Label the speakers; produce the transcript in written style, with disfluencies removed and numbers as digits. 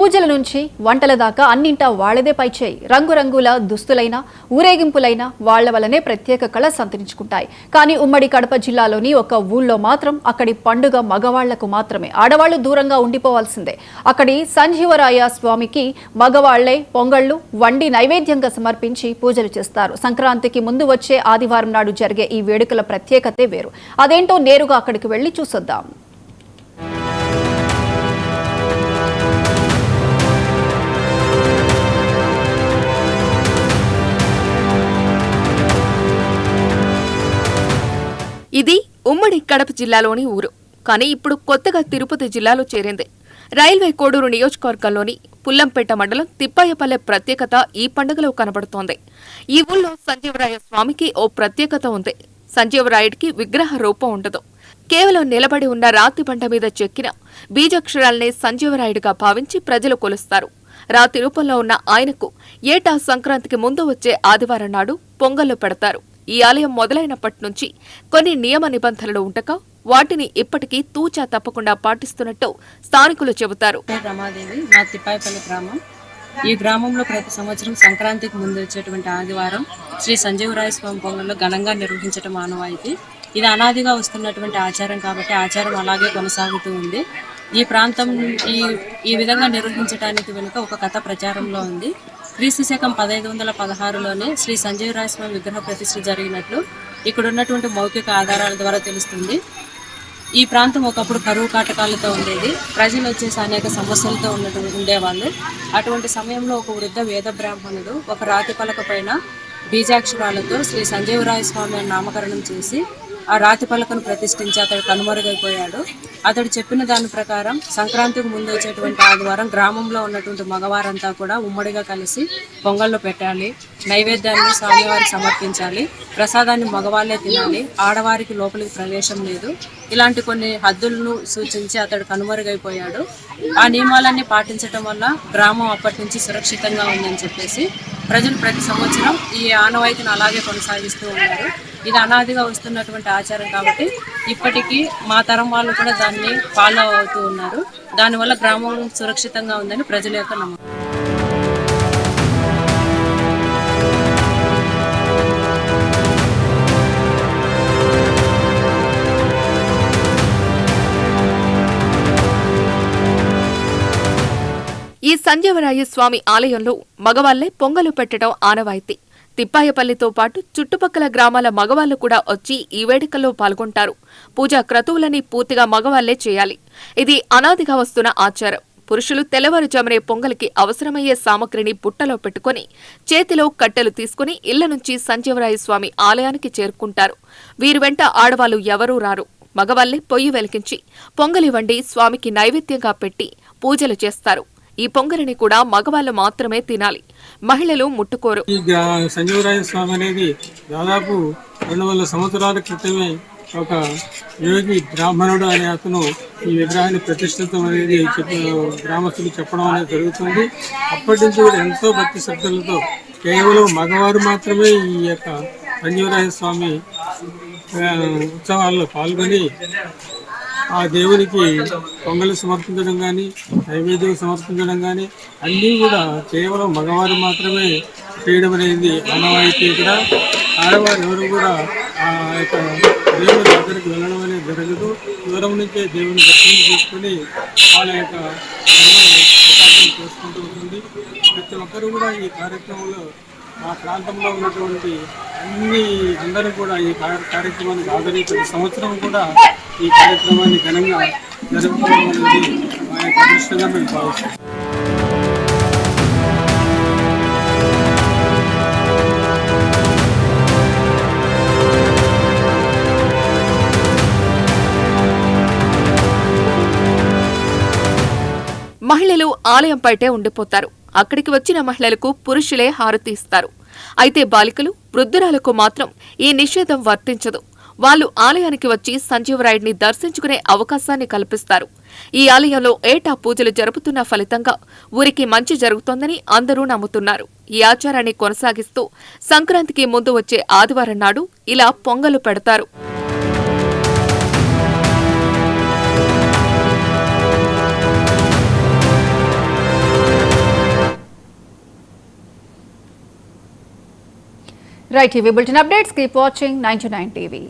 Speaker 1: పూజల నుంచి వంటల దాకా అన్నింటా వాళ్లదే పైచేయి. రంగురంగుల దుస్తులైన ఊరేగింపులైన వాళ్ల వలనే ప్రత్యేక కళ సంతరించుకుంటాయి. కానీ ఉమ్మడి కడప జిల్లాలోని ఒక ఊళ్ళో మాత్రం అక్కడి పండుగ మగవాళ్లకు మాత్రమే. ఆడవాళ్లు దూరంగా ఉండిపోవాల్సిందే. అక్కడి సంజీవరాయ స్వామికి మగవాళ్లే పొంగళ్లు వండి నైవేద్యంగా సమర్పించి పూజలు చేస్తారు. సంక్రాంతికి ముందు వచ్చే ఆదివారం నాడు జరిగే ఈ వేడుకల ప్రత్యేకతే వేరు. అదేంటో నేరుగా అక్కడికి వెళ్లి చూసొద్దాం.
Speaker 2: ఇది ఉమ్మడి కడప జిల్లాలోని ఊరు. కానీ ఇప్పుడు కొత్తగా తిరుపతి జిల్లాలో చేరింది. రైల్వే కోడూరు నియోజకవర్గంలోని పుల్లంపేట మండలం తిప్పాయపల్లె ప్రత్యేకత ఈ పండుగలో కనబడుతోంది. ఈ ఊళ్ళో సంజీవరాయ స్వామికి ఓ ప్రత్యేకత ఉంది. సంజీవరాయుడికి విగ్రహ రూపం ఉండదు. కేవలం నిలబడి ఉన్న రాతి బండ మీద చెక్కిన బీజాక్షరాలనే సంజీవరాయుడిగా భావించి ప్రజలు కొలుస్తారు. రాతి రూపంలో ఉన్న ఆయనకు ఏటా సంక్రాంతికి ముందు వచ్చే ఆదివారం నాడు పొంగళ్లు పెడతారు. ఈ ఆలయం మొదలైనప్పటి నుంచి కొన్ని నియమ నిబంధనలు ఉండగా వాటిని ఇప్పటికీ తూచా తప్పకుండా పాటిస్తున్నట్టు స్థానికులు చెబుతారు.
Speaker 3: రమాదేవి, మా తిప్పాయపల్లి గ్రామం. ఈ గ్రామంలో ప్రతి సంవత్సరం సంక్రాంతికి ముందు వచ్చేటువంటి ఆదివారం శ్రీ సంజీవరాయ స్వామి పొంగళ్ళు ఘనంగా నిర్వహించడం ఆనవాయితీ. ఇది అనాదిగా వస్తున్నటువంటి ఆచారం కాబట్టి ఆచారం అలాగే కొనసాగుతూ ఉంది. ఈ ప్రాంతం ఈ విధంగా నిర్వహించడానికి వెనుక ఒక కథ ప్రచారంలో ఉంది. క్రీస్తు శకం 1516లోనే శ్రీ సంజీవరాయ స్వామి విగ్రహ ప్రతిష్ఠ జరిగినట్లు ఇక్కడ ఉన్నటువంటి మౌఖిక ఆధారాల ద్వారా తెలుస్తుంది. ఈ ప్రాంతం ఒకప్పుడు కరువు కాటకాలతో ఉండేది. ప్రజలు వచ్చేసి అనేక సమస్యలతో ఉండేవాళ్ళు. అటువంటి సమయంలో ఒక వృద్ధ వేద బ్రాహ్మణుడు ఒక రాతి పలక పైన బీజాక్షరాలతో శ్రీ సంజీవరాయ స్వామి నామకరణం చేసి ఆ రాతి పలకను ప్రతిష్ఠించి అతడు కనుమరుగైపోయాడు. అతడు చెప్పిన దాని ప్రకారం సంక్రాంతికి ముందు వచ్చేటువంటి ఆదివారం గ్రామంలో ఉన్నటువంటి మగవారంతా కూడా ఉమ్మడిగా కలిసి పొంగళ్ళు పెట్టాలి, నైవేద్యాన్ని స్వామివారికి సమర్పించాలి, ప్రసాదాన్ని మగవాళ్లే తినాలి, ఆడవారికి లోపలికి ప్రవేశం లేదు. ఇలాంటి కొన్ని హద్దులను సూచించి అతడు కనుమరుగైపోయాడు. ఆ నియమాలన్నీ పాటించడం వల్ల గ్రామం అప్పటి నుంచి సురక్షితంగా ఉందని చెప్పేసి ప్రజలు ప్రతి సంవత్సరం ఈ ఆనవాయితీని అలాగే కొనసాగిస్తూ ఉన్నారు. ఇది అనాదిగా వస్తున్నటువంటి ఆచారం కాబట్టి ఇప్పటికీ మా తరం వాళ్ళు కూడా దాన్ని ఫాలో అవుతూ ఉన్నారు. దానివల్ల గ్రామం సురక్షితంగా ఉందని ప్రజల యొక్క నమ్మకం.
Speaker 2: ఈ సంజీవరాయ స్వామి ఆలయంలో మగవాళ్లే పొంగలు పెట్టడం ఆనవాయితీ. తిప్పాయపల్లితో పాటు చుట్టుపక్కల గ్రామాల మగవాళ్లు కూడా వచ్చి ఈ వేడుకల్లో పాల్గొంటారు. పూజా క్రతువులని పూర్తిగా మగవాళ్లే చేయాలి. ఇది అనాదిగా వస్తున్న ఆచారం. పురుషులు తెల్లవారుజామునే పొంగలికి అవసరమయ్యే సామగ్రిని బుట్టలో పెట్టుకుని చేతిలో కట్టెలు తీసుకుని ఇళ్ల నుంచి సంజీవరాయ స్వామి ఆలయానికి చేరుకుంటారు. వీరి వెంట ఆడవాళ్లు ఎవరూ రారు. మగవాళ్లే పొయ్యి వెలిగించి పొంగలి వండి స్వామికి నైవేద్యంగా పెట్టి పూజలు చేస్తారు. ఈ పొంగలిని కూడా మగవాళ్లు మాత్రమే తినాలి, మహిళలు ముట్టుకోరు.
Speaker 4: ఈ సంజీవరాయ స్వామి అనేది దాదాపు 200 సంవత్సరాల క్రితమే ఒక యోగి బ్రాహ్మణుడు అనే అతను ఈ విగ్రహాన్ని ప్రతిష్ఠితం అనేది గ్రామస్తులు చెప్పడం అనేది జరుగుతుంది. అప్పటి నుంచి కూడా ఎంతో భక్తి శ్రద్ధలతో కేవలం మగవారు మాత్రమే ఈ యొక్క సంజీవరాయ స్వామి ఉత్సవాల్లో పాల్గొని ఆ దేవునికి పొంగలు సమర్పించడం కానీ నైవేద్యం సమర్పించడం కానీ అన్నీ కూడా కేవలం మగవారు మాత్రమే చేయడం అనేది ఆనవాయితీ. కూడా ఆడవారు ఎవరు కూడా ఆ యొక్క దేవుని దగ్గరికి వెళ్ళడం అనేది జరగదు. దూరం నుంచే దేవుని దర్శనం చేసుకుని వాళ్ళ యొక్క ప్రసాదం చేసుకుంటూ ఉంటుంది. ప్రతి ఒక్కరూ కూడా ఈ కార్యక్రమంలో ఆ ప్రాంతంలో ఉన్నటువంటి అందరూ కూడా ఈ కార్యక్రమానికి హాజరై ప్రతి సంవత్సరం కూడా ఈ కార్యక్రమాన్ని ఘనంగా జరుపుకోవడం అనేది మా యొక్క అదృష్టంగా మేము భావిస్తాం.
Speaker 2: మహిళలు ఆలయం బయటే ఉండిపోతారు. అక్కడికి వచ్చిన మహిళలకు పురుషులే హారతి ఇస్తారు. అయితే బాలికలు, వృద్ధురాలకు మాత్రం ఈ నిషేధం వర్తించదు. వాళ్లు ఆలయానికి వచ్చి సంజీవరాయుడిని దర్శించుకునే అవకాశాన్ని కల్పిస్తారు. ఈ ఆలయంలో ఏటా పూజలు జరుపుతున్న ఫలితంగా ఊరికి మంచి జరుగుతోందని అందరూ నమ్ముతున్నారు. ఈ ఆచారాన్ని కొనసాగిస్తూ సంక్రాంతికి ముందు వచ్చే ఆదివారం నాడు ఇలా పొంగలు పెడతారు.
Speaker 1: రైట్, ఇవి bulletin updates. Keep watching 99 TV.